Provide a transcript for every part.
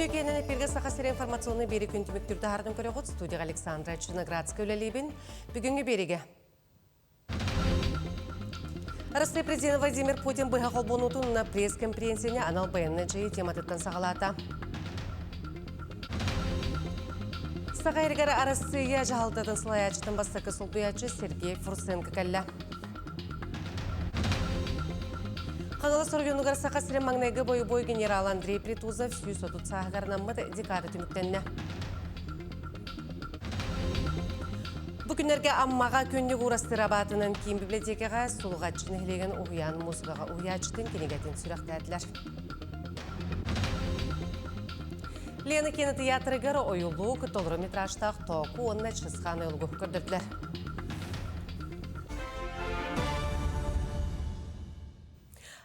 Тюкенен эпирге сақасыр информационный бері күнтіміктірді ардың көрі ғұт студия Александра Чунаградская өлелейбін. Бүгінгі береге. Россия президент Владимир Путин бұға қолбонутын на пресс-конференцияне анал баянны жайы тематыттан сағалата. Сағайрығары Россия жағалтатын сылаячытын бастықы сұлбыячы Сергей Фурсенко кәлі. Қаналы сұрғынығар сақасырын маңнайғы бой генерал Андрей Притузов сүйіс отут сағығарнамыды декары түміктенне. Бүгінерге аммаға көнлік ұрастыр абатынан кейін библиотекаға сұлғатшыны хілеген ұғиян музыкаға ұғиячытын кенегетін сүріқтәділер. Лена кені театрығары ойылу күтолыры метражтақ тоқу онына чысқан ойылғы көрдірділер.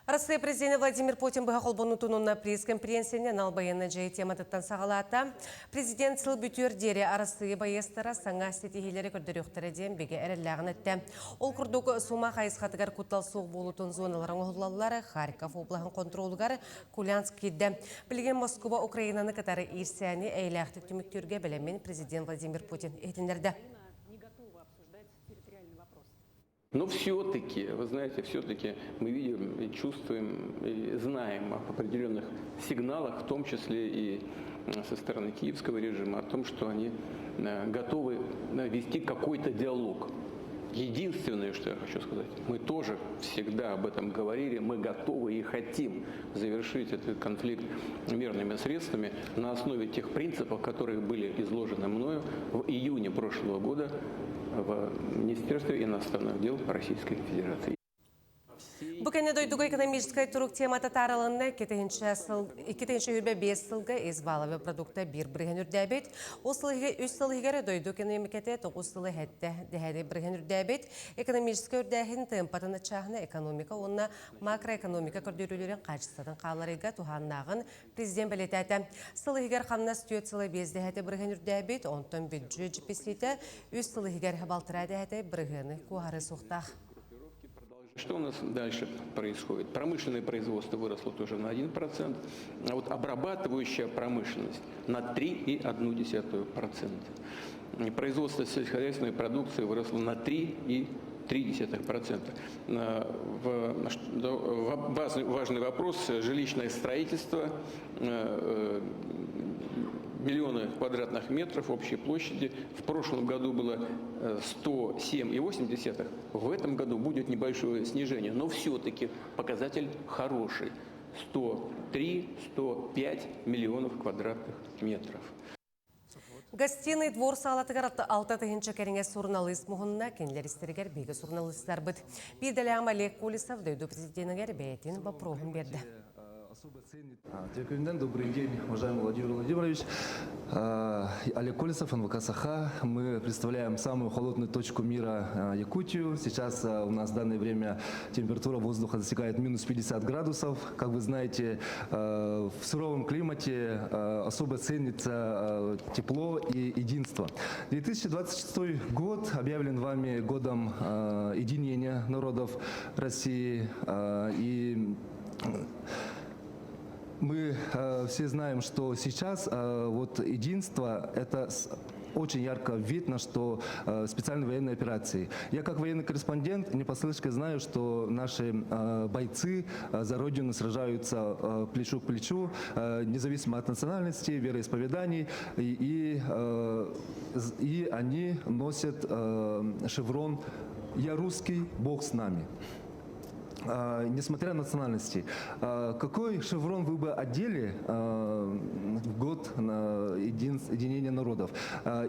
Россия президент Владимир Путин бұға қолбонутын на пресс-конференцияне налбайыны жайы тематыттан сағалата. Президент сыл бүтер дере Россия байыстара саңа стетихилері көрдіріқтері ден беге әрілләғын әтті. Ол күрдік сума қайысқатығар күттал соқ болутын зоналарын ұғылалары Харьков облағын контролығар Кулянск кедді. Білген Москва Украинаны катары ирсияне әйләқтік түміктерге білемен президент Владимир Путин ехтендерді. Но все-таки, вы знаете, все-таки мы видим и чувствуем, и знаем об определенных сигналах, в том числе и со стороны киевского режима, о том, что они готовы вести какой-то диалог. Единственное, что я хочу сказать, мы тоже всегда об этом говорили, мы готовы и хотим завершить этот конфликт мирными средствами на основе тех принципов, которые были изложены мною в июне прошлого года в Министерстве иностранных дел Российской Федерации. Бүкәне дойдуға экономическай тұрук темата таралынны 2025 сылғы избалавы продукта бір-бірген үрдәбет. Үз сылығары дойду экономикеті 9 сылы хәтті дәхәді бірген үрдәбет. Экономическай үрдәхін тымпатын чағына экономика, онына макроэкономика көрдерілерін қачыстатын қаларыға туханнағын президент білетәті. Сылығар қамна стүйет сылы безді хәті бірген үрдәбет, онтан бүджі жіпесеті үз сылығар балтыра дәхәті біргені куғары суқтақ. Что у нас дальше происходит? Промышленное производство выросло тоже на 1%, а вот обрабатывающая промышленность на 3,1%. Производство сельскохозяйственной продукции выросло на 3,3%. Важный вопрос – жилищное строительство, миллионы квадратных метров общей площади. В прошлом году было 107,8. В этом году будет небольшое снижение, но все-таки показатель хороший. 103-105 миллионов квадратных метров. Гостиный двор салатыгар алтатыгынча кәріңе журналист мұғынна кенлер істерігер бейгі журналисттар бұд. Бидалі Амалек Колесов дөйді президентігер бәйтін бапроғын берді. Добрый день, уважаемый Владимир Владимирович. Олег Колесов, НВК «Саха». Мы представляем самую холодную точку мира Якутию. Сейчас у нас в данное время температура воздуха достигает минус 50 градусов. Как вы знаете, в суровом климате особо ценится тепло и единство. 2026 год объявлен вами годом единения народов России. И мы все знаем, что сейчас вот единство – это очень ярко видно, что специальные военные операции. Я как военный корреспондент не послышке знаю, что наши бойцы за Родину сражаются плечо к плечу, независимо от национальности, вероисповеданий, и они носят шеврон «Я русский, Бог с нами». Несмотря на национальности, какой шеврон вы бы одели в год единения народов?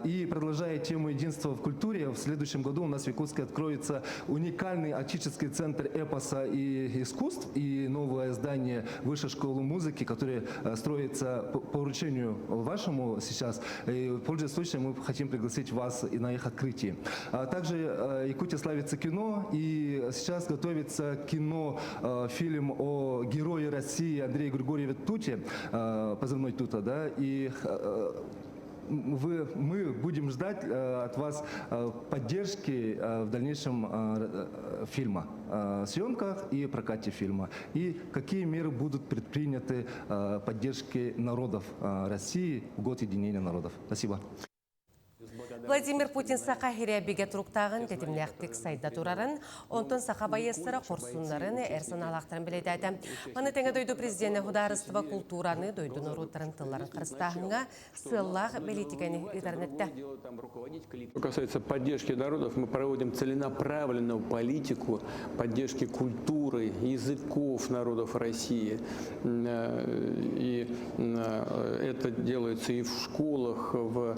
И продолжая тему единства в культуре, в следующем году у нас в Якутске откроется уникальный отеческий центр эпоса и искусств и новое здание Высшей школы музыки, которое строится по поручению вашему сейчас. И, пользуясь случаем, мы хотим пригласить вас и на их открытие. Также Якутия славится кино, и сейчас готовится фильм о герое России Андрее Григорьеве Туте, позывной Тута, да, и мы будем ждать от вас поддержки в дальнейшем фильма, съемках и прокате фильма. И какие меры будут предприняты поддержки народов России в год единения народов. Спасибо. Владимир Путин сақа хиребеге тұруқтағын тетімләқтік сайда тұрарын, онтын сақа байестары қорсунларын әрсін алақтарын біледәді. Маны тәңі дойду президенті Хударыстыва культураны дойду нұрудтарын тылларын қырыстағынға сыллақ белетігені интернетті. Что касается поддержки народов, мы проводим целенаправленную политику поддержки культуры, языков народов России. И это делается и в школах, в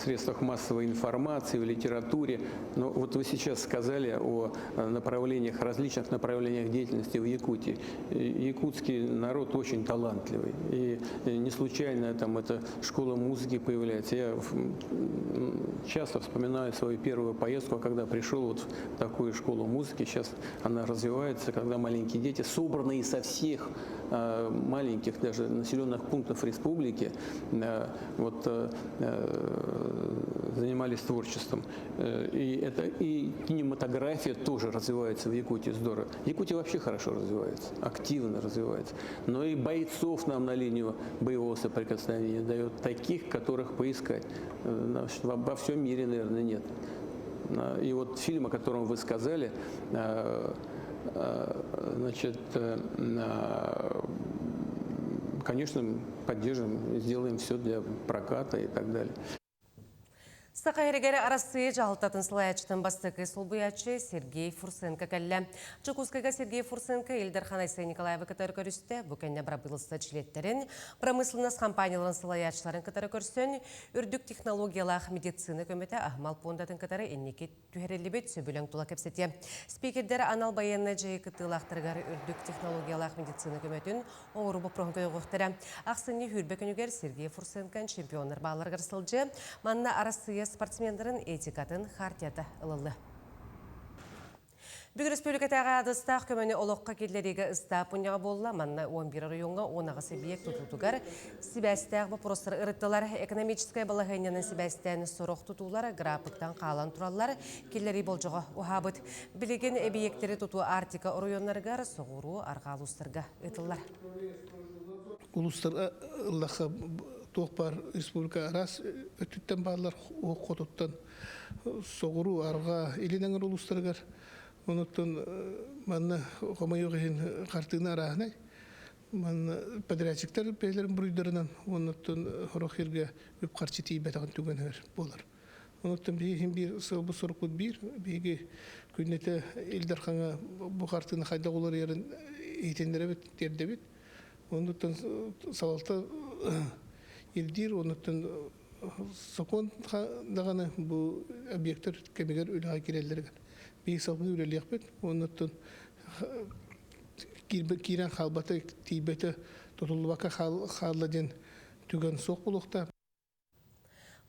средствах массовой информации, в литературе. Но вот вы сейчас сказали о направлениях, различных направлениях деятельности в Якутии. Якутский народ очень талантливый. И не случайно там эта школа музыки появляется. Я часто вспоминаю свою первую поездку, когда пришел вот в такую школу музыки. Сейчас она развивается, когда маленькие дети, собранные со всех маленьких даже населенных пунктов республики, занимались творчеством. И кинематография тоже развивается в Якутии здорово. Якутия вообще хорошо развивается, активно развивается. Но и бойцов нам на линию боевого соприкосновения дает таких, которых поискать. Во всем мире, наверное, нет. И вот фильм, о котором вы сказали, значит, конечно, поддержим, сделаем все для проката и так далее. Сақа ерегері арасы жалықтатын сылаячтың бастықы солбуячы Сергей Фурсенко кәлі. Чукускайға Сергей Фурсенко Елдерхан Айсай Николаева кітары көрісті. Бүкенне брабылысты члеттерін, промыслынас компанияларын сылаячларын кітары көрсін, үрдік технологиялақ медицина көметі Ахмал Пондатын кітары эннеке түйерелебет сөбілің тұла кепсете. Спикердері анал баянны жайы кітылақтырғары үрдік технологиялақ медицина көметін оңырубы проңкөй қоқтыры. Ақсыны хүрбекөнігер Сергей Фурсенкан чемпионыр бағалар ғырсылжы, манна арасы спортсмендерин этикатын хартията ылылы. Бүгін республикатаға адыстақ көмені олыққа келдерегі ұстап ұняға болла, манна 11 районға онағысы биек тұтутуғар Сибәстәғ бұпырыстыр ұрыттылар, экономическая балағайнының Сибәстәні сұрық тұтулар, графиктан қалан тұралар, келдері болжыға ұхабыт. Білеген әбиектері тұту Артика районларғар соғыру арғалыстырға ұтылар. Улустар Аллаха тоқпар республика арас өттіттен барлар қотуттан соғыру арға елінен улустарғар. Онуттан манна қомайоғын қартығын арағынай. Манна подрядчиктер бәйлерін бұруйдарынан онуттан хорохерге өп қарчы тейбәтіған түгенер болар. Онуттан бір сылбы сұрқыд бейге күннеті елдерхаңа бұл қартығын қайда олар ерін ейтендері бет, терді бет. Онуттан салалта елдер, онуттан сокон дағаны бұл объекттер кәмегер өліға керелдерген. Бейік салбын өлелек бет, онуттан кейрен қалбаты тейбеті тұтылыбақа қалладен түген соқ болуқта.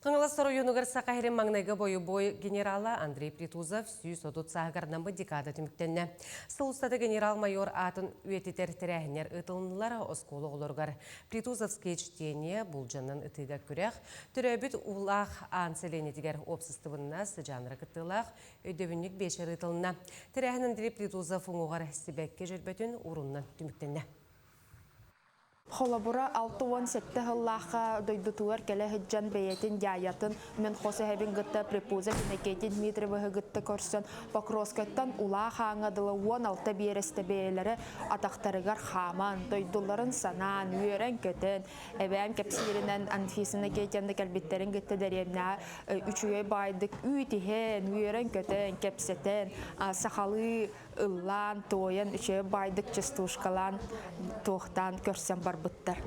Қыңыластар ойынығыр сақайрен маңнайғы бойы генералы Андрей Притузов сүйіс одут сағығардан бұл декада түміктенне. Сылыстады генерал-майор атын үйететер тірәхінер ұтылынылар осколы олырғар. Притузовские чтение бұл жанын ұтыға күрек, түрәбіт ұлақ анселенетігер опсыстыбынна жанры күттілақ өйдөвінік бешер ұтылына. Тірәхін Андрей Притузов ұңығар сібәкке жүрбетін ұрыннан түміктенне. Холобура 6-17 хыллаха дойдутуар келе хыджан бейетин яятын мен хосе хебин гытта препуза Дмитрий Дмитриева гытта көрсөн Покровскайттан ула хаңадылы 16 бересте бейлері атақтарыгар хаман дойдуларын санан үйерен көтен эбәм кепсиринен анфисина кетенде кәлбеттерин гытта дәремна үчүйе байдык үйтихен үйерен көтен кепсетен сахалы ыллан тоян үчүйе байдык чистушкалан тохтан көрсөн барбыттар.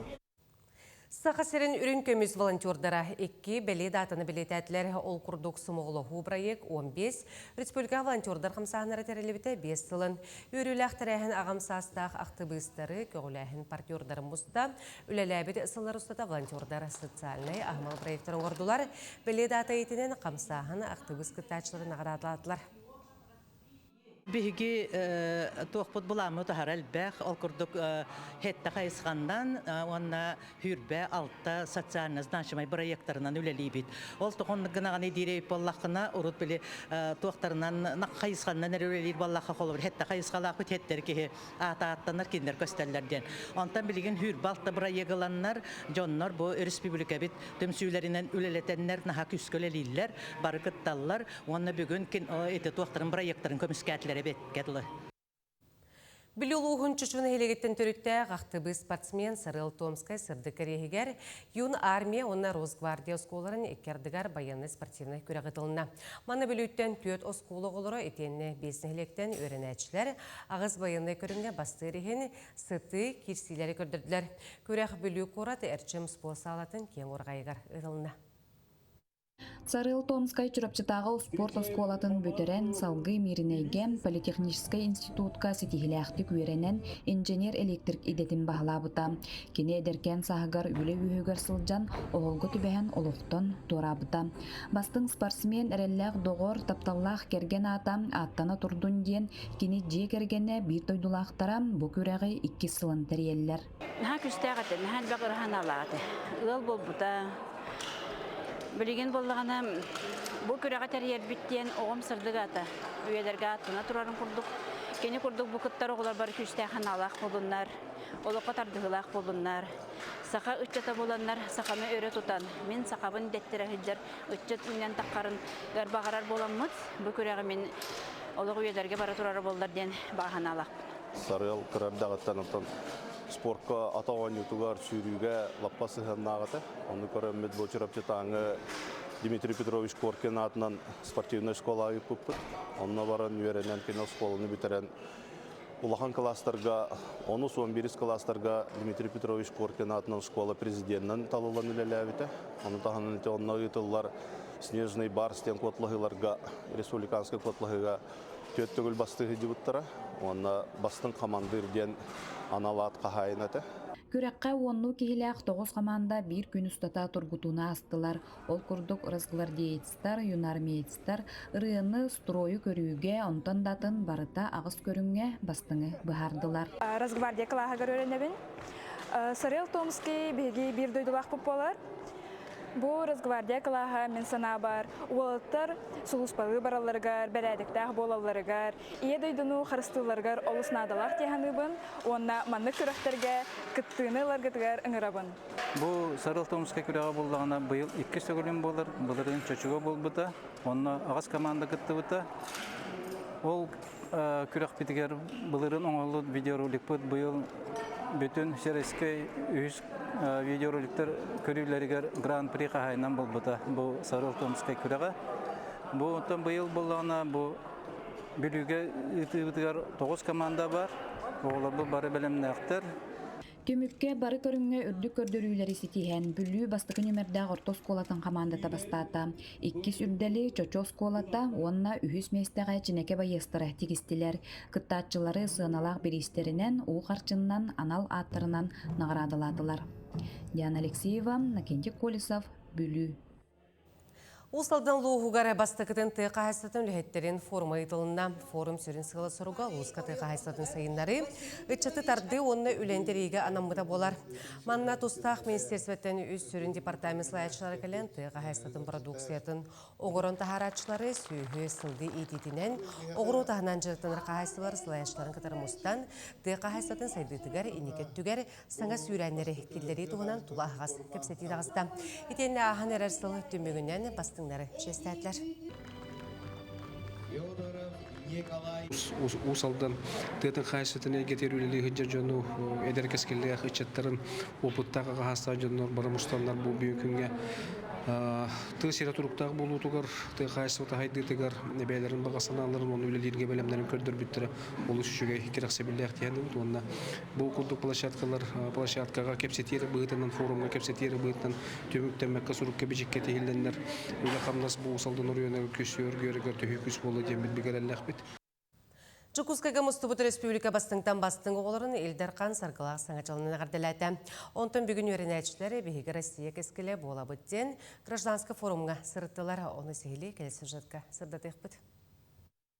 Сақасерін үрін көміз волонтердара 2 бәлі датыны білетәтілер ол күрдік сұмығылығы проект 15 республика волонтердар қамсағынары тәрелебіті 5 сылын. Үрілі ақтырайын ағамсастақ ақтыбыстары көгіләйін партнердарын мұста үләләбіді сылар ұстата волонтердар социальный ағымал проекторын ордулар бәлі дата етінен қамсағын ақтыбыз күттәчілерін ағыратылатылар. Биги туохпут буламы тахар элбэх ол курдук хетта кайсгандан онна хүрбэ алта социальный значимый проекттарынан үлелибит. Ол тохон гынаганы диреп боллахына урут били туохтарынан кайсгандан үлелир боллаха холбur хетта кайсгалак хеттер ки ата-аттанар киндер көстөллөрден. Онтан билген хүрбалта проектланнар жоннор бу республика бит төмсүләреннән үлелетеннәр наха күскөлелилләр барыкытталлар. Онна бүгүн кин эте туохтарын проекттарын көмүскәтләр Билюлуғын чүчуны хелегеттен төрітті ғақтыбы спортсмен Сарыл Томскай сырды кәрегігер юн армия онна Росгвардия осколарын екердігер баянны спортивны көріғытылына. Маны білуттен төт осколы ғолыры етенні бесін хелектен өрінәтшілер ағыз баянны көрінге басты ереген сыты кирсилері көрдірділер. Көріқ білу қораты әрчім спорт салатын кен орғайығар ұтылына. Сарыл Томскай чурапчатағы спорт осколатын бөтерен салгы миринейген политехнический институтка сетихиләхтік үйренен инженер электрик идетін бағылабыта. Кене эдеркен сағығар үлі үйігер сылжан оғылғы түбәген олықтан турабыта. Бастың спортсмен әрелләқ доғыр тапталлақ керген атам аттана турдун ден кені же кергені бір тойдулақтара бұ көрәғі 2 сылын тәреллер. Білген болғана бұл күрәға тәрер біттен оғым сырдығы ата. Үйелерге атына тұрарын құрдық. Кені құрдық бұқыттар оғылар бар күштәқін алақ болынлар, олыққа тардығылақ болынлар. Сақа үтчата боланлар сақаны өрі тұтан. Мен сақабын дәттері хүддер үтчат үнен таққарын ғарбағарар боламыз. Бұл күрәға мен олық үйелерге бара тұрары болдар ден баған алақ. Сарыл күрәбдағыттан спортқа атауан ютугар сүйрүүгө лаппасы ханнагаты. Оны көрөммөт бочурапчатаңы Дмитрий Петрович Коркин атынан спортивный школа айыппыппыт. Онна баран үйренен кино школаны битерен улахан класстарга, оны son бирис класстарга Дмитрий Петрович Коркин атынан школа президентнен талылан үлеләбите. Оны таханын онна ютыллар снежный бар стен котлыгыларга, республиканский котлыгыга төттөгүл бастыгы дебуттара. Онна бастың командирден аналат қағайынаты. Күрәккә онну кихиләк 9 команда bir күн устата тургутуна астылар. Ол курдук разгвардиецтар, юнармеецтар, ырыны строю көрүүгө онтон датын барыта агыс көрүнгө бастыңы быхардылар. Разгвардия кылаагар өрөнөбүн. Сарыл Томский биги бир дойдулак болар. Бу Разгвардия кылаага мен санабар. Уолттар сулуспалы бараларыгар, бәрәдиктәх болаларыгар, ие дойдуну харыстыларыгар олуснадалах тиһаныбын, онна манны көрәхтәргә кыттыыныларгытыгар ыңырабын. Бу Сарыл Томскай күрәгә буллагына быел 2 сөгөлем булыр, булырын чөчүгө булбыта, онна агас команда кыттыбыта. Ол күрәк битигәр булырын оңолу видеоролик бут быел бүтүн Шерескей үз видеороликтер көрүләргә гран-при каһайнан булбыта. Бу Сарыл Томскай күрәгә. Бу тон быел булгана бу билүгә итүгәр 9 команда бар. Олар бу бары белемнәктер. Көмүккө бары көрүнгө үрдүк көрдөрүүлери ситиһен бүлүү бастыкы нөмердә орто сколатын команда табастата. 2 сүрдәли чочо сколата, онна үһүс местәгә чинеке байыстыра тигистилер. Кыттаатчылары сыналак биристеринен уу карчыннан анал аттарынан наградыладылар. Диана Алексеева, Накенти Колесов, бүлүү. Усалдан луғуғары бастықытын тыға хайстатын үлхеттерін форум айтылына. Форум сүрін сығылы сұруға ұлысқа тыға хайстатын сайынлары үтчаты тарды онны үлендерейге анамыда болар. Манна тұстақ Министерстветтен үз сүрін департамент слайдшылары кәлен тыға хайстатын продукциятын оғырын тахаратшылары сүйі сылды ететінен оғыру тағынан жыртыныр қағайсылар слайдшыларын катарымыстан тыға хайстатын сайдытығар инекеттігер саңа сүйрәнері келдері туғынан тұлағығас көпсеті тағыста. Етені ағын әрәрсілі түмігінен бастыңдары честәтлер. Усалдан тетен хайсетіне кетерулі хыджа жону эдеркескелі хычаттарын опыттағы қағаста жонор барамустанлар бұл бүйікінге тығы сері тұруқтағы болу тұғар тығы хайсыты хайды тұғар бәйлерін бағасаналарын оны өлелерге бәлемдерін көрдір бүттірі ол үшіге керексе білі әқтияны бұд. Онына бұл күлдік площадкаға кепсетері бұғытынан форумға кепсетері бұғытынан төміктен мәкка сұрыққа бежекке тегілдендер өлі қамнас бұл усалдан ұрыйонағы көсі өргері көрті хүкіс болы дем біт бігерәлі әқпет. Чукускага Мустубут Республика бастыңтан бастыңғы оларын Элдарқан сарғылақ саңачалына ғардалайды. Онтан бүгін өрінәтшілері бейгі Россия кескілі бола бұттен гражданскы форумға сырыттылар. Оны сейлі келесі жатқа сырдатық бұд.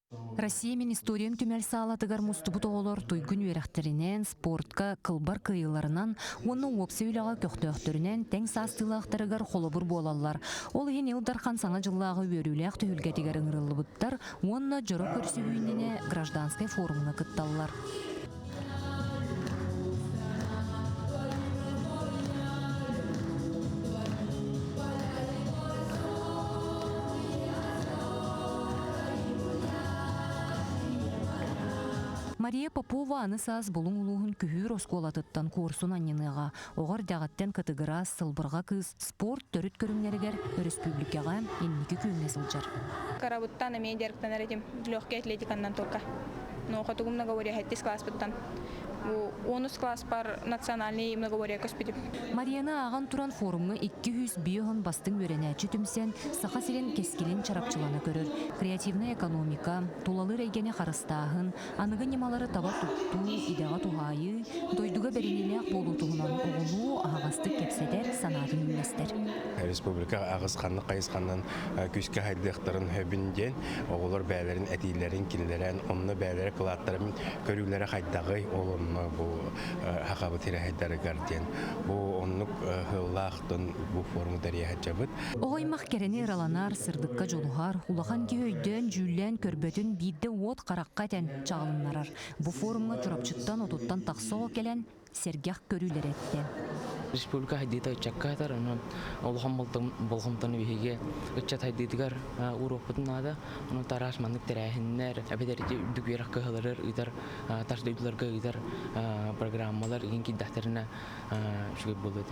Россия мен историям түмәл саалатыгар мустубут оголор туйгун үерәхтеринен, спортка, кылбар кыйыларынан, оны опсы үліға көқтөқтөрінен тәң састылақтарыгар холобур болалар. Ол ен елдархан саңа жыллағы өріләқ түйілгәтігер ыңырылы бұттар, онына жұры көрсі үйініне гражданскай форумына кытталлар. Мария Попова аны саас болуң улуғын күхір осколатыттан курсун анненыға, оғар дағаттен катыгыра сылбырға кыз спорт төріт көріңнерігер республикаға еннікі күйіне сылжар. Карабуттан әмейін дәріктен әредім легкий атлетиканнан толка. Но хотугу многовория хэттис класс бұттан. 10 класс пар национальный многовория көспедіп. Марияна аған туран форумы 200 биоғын бастың өренәчі түмсен, сақа сирен кескелен чарапчыланы көрір. Креативна экономика, тулалы рейгене қарыстағын, анығы немалары таба тұтту, идаға туғайы, дойдуға бәрінелек болу тұғынан оғылу, ағасты кепседер, санатын үлместер. Республика ағыз қанны қайысқаннан күске хайдықтарын хөбінден, оғылар бәлерін, әтейлерін, келерін, онны бәлері қылаттарын көрілері қайдағы олын bu haqabı terahidləri gardien. Bu onluk hıllaqtın bu formu dariya hacabıt. Oğaymaq kereni ıralanar, sırdıkka joluğar, ulağan köyden jüllen körbötün bidde ot qaraqqa tən çağılınlarar. Bu forumga çurapçıttan otuttan taqsoğa kelen sergah körüler etti. Республика хайдита чаккатар анан олхан болгомтон биге үчат хайдитигар уропутун ада анан тараш мандык терахиннер абедерди дүгүрак кылырыр ыдар ташдыйларга ыдар программалар игенки дахтерина шугы болду.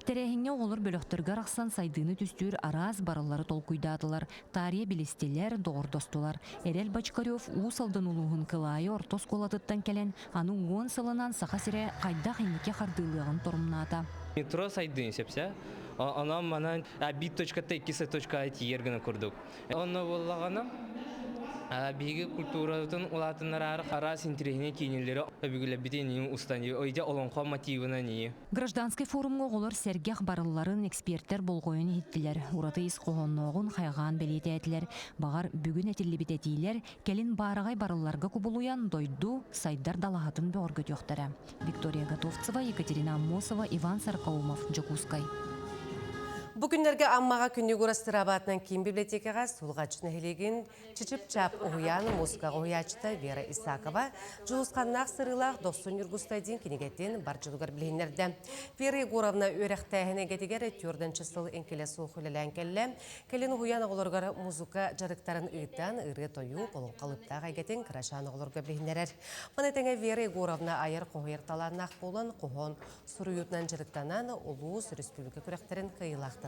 Терехинге олар бөлөктөргөр аксан сайдыны түстүр араз баралары толкуйдадылар. Тария билестелер доордостулар. Эрел Бачкарев усалдын улугун кылайы ортос колатыттан келен аны 10 сылынан сахасире кайдак инеке хардылыгын торумната. Метро сайдын сепсе, анан манан 1.2 2.1 ергені курдук. Оны боллагана биги культурадан улатыннар арас интерегине кинелери бүгүлө битени устани ойда олонко мотивына не. Гражданский форумга олар сергех барылларын эксперттер болгойын хиттилер. Ураты исқоғонноғын хайған белететилер. Багар бүгүн этиллибитетилер келин барагай барылларга кубулуян дойду сайдар далахатын бөргө төктөрө. Виктория Готовцева, Екатерина Аммосова, Иван Саркаумов, Джокускай. Бүгінлерге аммаға күнні көрастырабатынан кейін библиотекаға сулғачына хелеген чичіп-чап ұғыяны музыкаға ұячыта Вера Исакова жұлысқаннақ сырылақ досын үргістайден кенегеттен бар жылығар білейнерді. Вера Егоровна өріқтәйіне кетігер 4-ші сыл әнкелі соқылылы әнкелі келін ұғыяны оларға музыка жарықтарын ұйттан үрі тойу қолын қалыптағы әгетін крашаны оларға білейнерер. Мұнайтыңа Вера Егоровна айыр қоғыр таланақ болын қоғын сұруютнан жарықтанан Улус Республика күректерін қиылақтыр.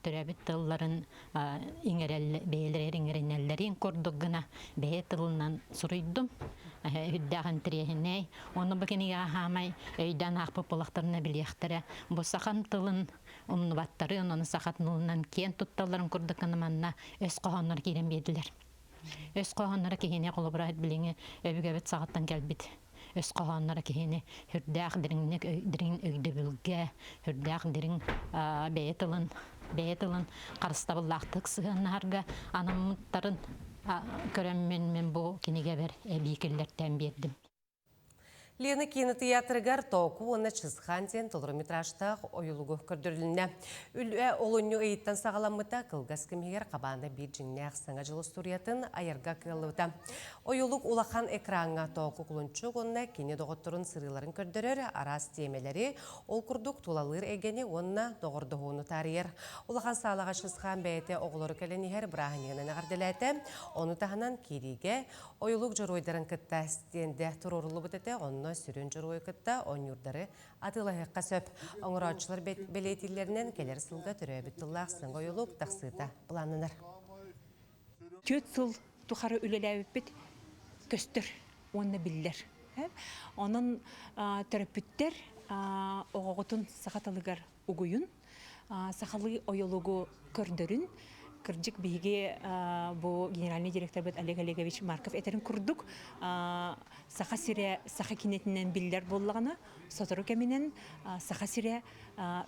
Төрәбит тылларын иңерел бейлер иңеренелләрен кордук гына бе тылынан сурыйдым. Хүддәгән тирәһенә, оны бекенегә хамай өйдән акпып булактарына билехтере. Бу сахан тылын умнубаттары оны сахатнылынан кен тутталарын кордук манна өс коханнар кирен бедилер. Өс коханнар кигене колобрат билеңе өбүгәбет сагаттан келбит. Өс қағанлары кейіне хүрдәқ дірін өйді бүлге, хүрдәқ дірін бәйтілін қарыстабыллақтық сығанарға анамыттарын көрәммен бұл кенеге бір әбейкелерден бердім. Лена кинотеатрыгар току оны чызхантен толрометражтақ ойылуғы көрдіріліне. Үлі олыню өйттен сағаламыта қылғас кімегер қабанды бір жинне ақсаңа жылы студиятын айырға кылыута. Ойылуг улахан экранға току құлынчуг онына кене доғыттырын сырыларын көрдірер, арас темелері ол күрдік тулалыр егені онына доғырдығыны тарыер. Улахан сағалаға чызхан бәйті оғылары кәленігер бірағынығынан ағырділәті, оны тағынан кереге ойылуг жұройдарын кітті стенді тұрорылы бұтеті онына сүрін жұрой кітті он юрдары атылығыққа сөп. Оңырачылар белетілерінен келер сылға түрі бүттіллақ сыңға ойылуг тақсыта бұланыныр. Төт сыл тұқары үлеләуіппет көстір, оны білдер. Оның терапевттер оғығытын сақаталығар ұғыйын, сақалы ойылуғы көрдірін, кырдык биге бу генеральный директор бет Олег Олегович Марков этерин курдук саха сире саха кинетинен биллер боллагана сотору кеминен саха сире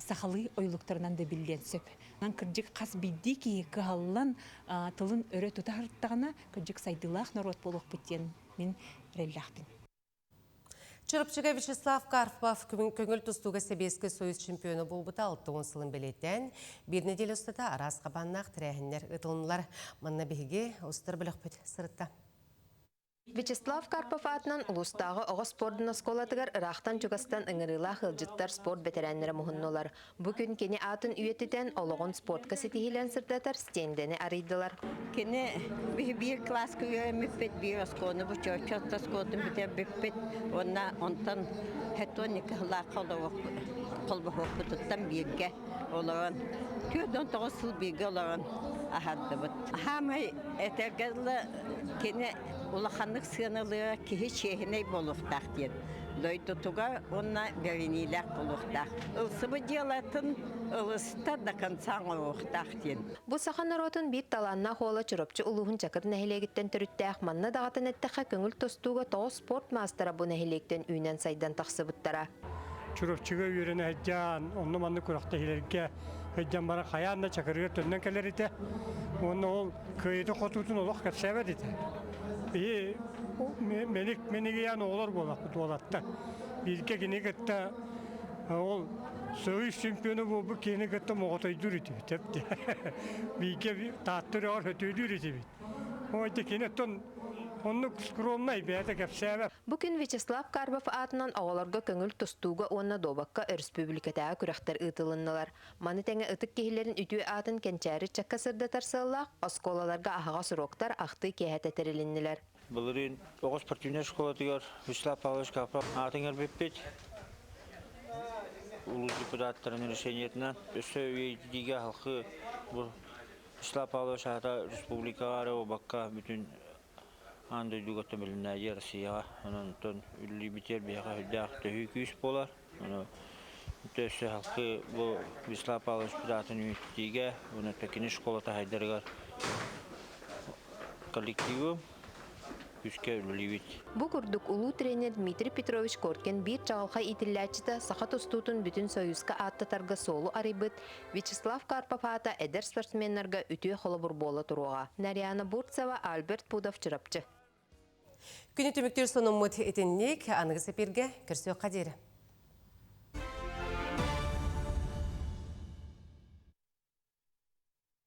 сахалы ойлуктарынан да биллен сөп. Нан кырдык кас бидди ки каллан тылын өрө тутартагана кырдык сайдылах народ болук биттен мен реллахпин. Чырыпчыга Вячеслав Карпов көңіл тұстуға себескі союз чемпионы болбыта 6 сылын белеттен бір неделі ұстата арас қабаннақ тірәхінлер ұтылынылар. Манна беге ұстыр білік бүт сырытта. Вячеслав Карпов атынан улустағы оғы спордын осколадығар ырақтан жүгастан ыңырыла қылжыттар спорт бетерәнлері мұхыннолар. Бүгін кені атын үйетітен олығын спортқа сетихилен сырдатар стендені арыйдылар. Кені бір класс көйе мүппет, бір осконы бұл чөчөт оскодын бітер бүппет, онтан хәттон екі хыла қолбы хоқпытыттан бірге олығын. Түйден тоғы сыл бірге олығын ахадды бұд. Хамай әтергәлі кені улаханlık sığınılığı ki hiç şehine boluqtaq diyen. Doydutuğa ona verenilek boluqtaq. Ilsıbı diyalatın ılısta da kansan oluqtaq diyen. Bu sahan narotun bir talanna xola çırıpçı uluğun çakır nehilegitten türüttəq manna dağıtın ettəxə köngül tostuğa toğu sport mastera bu nehilegten üynen saydan taqsıbıttara. Çırıpçıga yürene heccan, onu manlı kurakta hilerge heccan bana hayanda çakırıya tönden keler ite. Onu ol köyde kotutun olaq kapsaybat ite. İyi, menigi yan oğlar bolaq bu tualatta. Birke gini gıtta, ol söğüş şampiyonu bu kini gıtta moğotay dürütü tepti. Birke tahtırı var hötüydü ite bit. O ite kini ton, onu skronmay beyata kapsaybat. Bugün Vячеслав Карпов атынан оғаларға көңіл тұстуға онна добаққа республикатаға күрәқтер ұтылынылар. Маны тәңі ұтық кейлерін үтіе атын кәнчәрі чакка сырдатар сыллақ, осколаларға ағаға сұроқтар ақты кейхәті тәрелінілер. Бұлырын оғы спортивный школа тігер Вячеслав Павлович Карпов атын әрбеппет. Улус депутаттарын решениетінен өсі өйдіге халқы Вячеслав Павлович ата республикаға обаққа бүтін Анда дүгөттө билинәҗе Россияга, анан үлли битер бияга хөдәк төһү болар. Аны төсө халкы бу Вячеслав Павлович Пидатын үтиге, уны текини школата хайдаргар коллективы күскә үлли бит. Бу курдук улуу тренер Дмитрий Петрович Коркин бир чагалга итилләчтә сахат устутун бүтүн союзга аттатарга солу арыбыт Вячеслав Карпов ата эдер спортсменнарга үтүе холобур бола туруга. Нарияна Бурцева, Альберт Пудов чырапчы. Күні түміктер сонымыт етіннек, аңығы сәперге кірсі қадері.